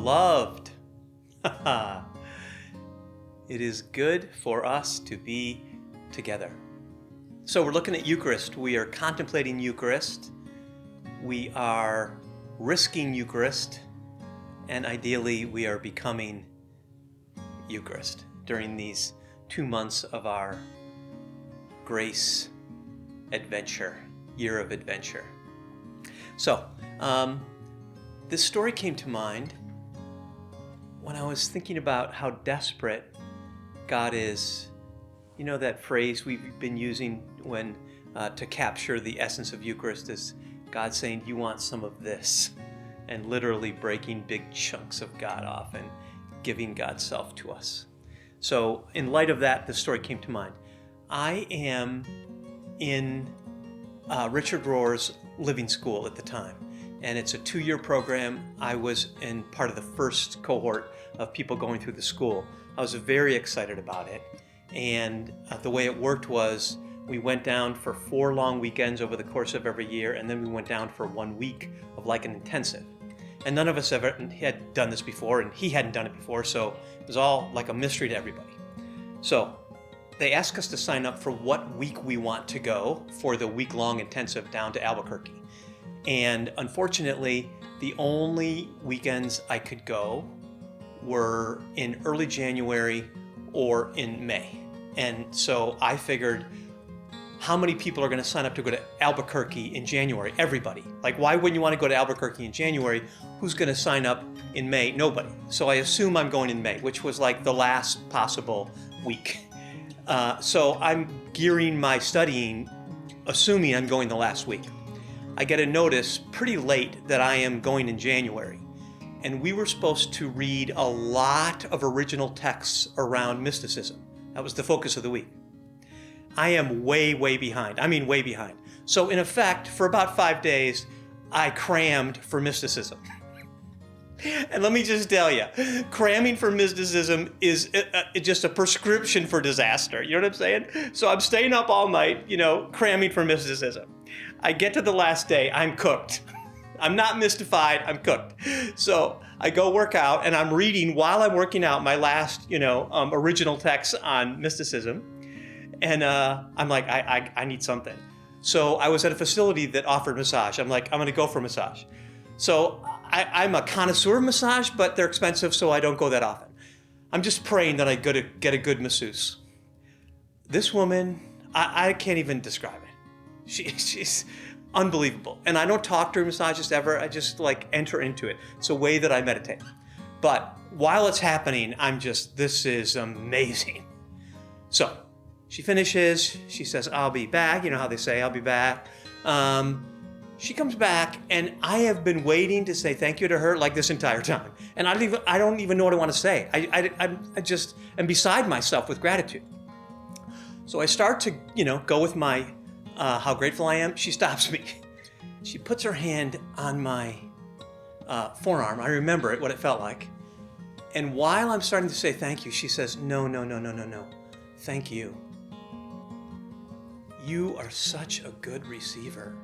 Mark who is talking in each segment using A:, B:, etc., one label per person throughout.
A: beloved. It is good for us to be together. So we're looking at Eucharist. We are contemplating Eucharist. We are risking Eucharist. And ideally, we are becoming Eucharist during these 2 months of our grace adventure, year of adventure. So, this story came to mind when I was thinking about how desperate God is. You know that phrase we've been using when to capture the essence of Eucharist is God saying, "You want some of this," and literally breaking big chunks of God off and giving God's self to us. So in light of that, this story came to mind. I am in Richard Rohr's Living School at the time, and it's a 2-year program. I was in part of the first cohort of people going through the school. I was very excited about it, and the way it worked was we went down for 4 long weekends over the course of every year, and then we went down for 1 week of like an intensive. And none of us ever had done this before, and he hadn't done it before, so it was all like a mystery to everybody. So they asked us to sign up for what week we want to go for the week-long intensive down to Albuquerque. And unfortunately, the only weekends I could go were in early January or in May. And so I figured, how many people are going to sign up to go to Albuquerque in January? Everybody. Like, why wouldn't you want to go to Albuquerque in January? Who's going to sign up in May? Nobody. So I assume I'm going in May, which was like the last possible week. So I'm gearing my studying, assuming I'm going the last week. I get a notice pretty late that I am going in January. And we were supposed to read a lot of original texts around mysticism. That was the focus of the week. I am way, way behind. I mean, way behind. So in effect, for about 5 days, I crammed for mysticism. And let me just tell you, cramming for mysticism is just a prescription for disaster. You know what I'm saying? So I'm staying up all night, cramming for mysticism. I get to the last day, I'm cooked. I'm not mystified, I'm cooked. So I go work out, and I'm reading while I'm working out my last, original text on mysticism. And I'm like, I need something. So I was at a facility that offered massage. I'm like, I'm going to go for massage. So I'm a connoisseur of massage, but they're expensive, so I don't go that often. I'm just praying that I get a good masseuse. This woman, I can't even describe it. She's unbelievable. And I don't talk to massagists ever. I just enter into it. It's a way that I meditate. But while it's happening, this is amazing. So she finishes, she says, "I'll be back." You know how they say, "I'll be back." She comes back, and I have been waiting to say thank you to her like this entire time. And I don't even know what I want to say. I just am beside myself with gratitude. So I start to, go with my how grateful I am. She stops me. She puts her hand on my forearm. I remember what it felt like. And while I'm starting to say thank you, she says, no. Thank you. You are such a good receiver.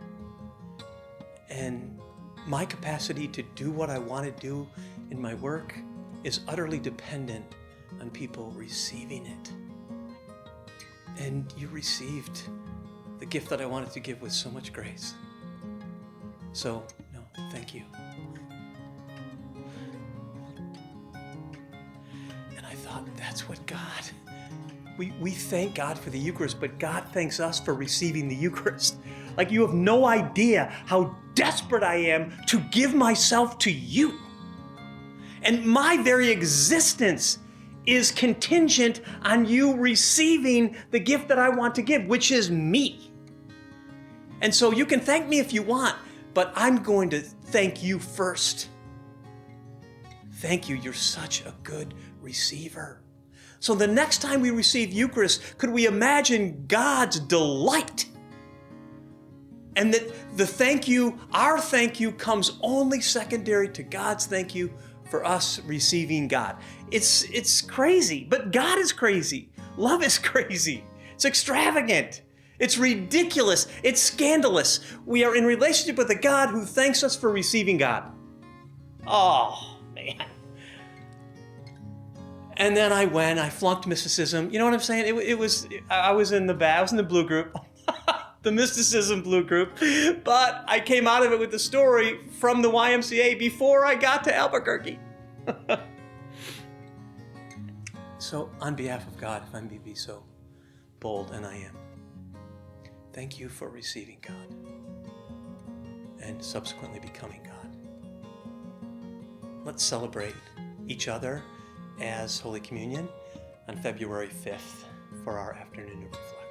A: And my capacity to do what I want to do in my work is utterly dependent on people receiving it. And you received the gift that I wanted to give with so much grace. So, no, thank you. And I thought, that's what God... We thank God for the Eucharist, but God thanks us for receiving the Eucharist. Like, you have no idea how desperate I am to give myself to you. And my very existence is contingent on you receiving the gift that I want to give, which is me. And so you can thank me if you want, but I'm going to thank you first. Thank you. You're such a good receiver. So the next time we receive Eucharist, could we imagine God's delight? And that the thank you, our thank you, comes only secondary to God's thank you for us receiving God. It's crazy, but God is crazy. Love is crazy. It's extravagant. It's ridiculous. It's scandalous. We are in relationship with a God who thanks us for receiving God. Oh, man. And then I flunked mysticism. You know what I'm saying? I was in the blue group, the mysticism blue group, but I came out of it with the story from the YMCA before I got to Albuquerque. So on behalf of God, if I may be so bold, and I am, thank you for receiving God and subsequently becoming God. Let's celebrate each other as Holy Communion on February 5th for our afternoon of reflection.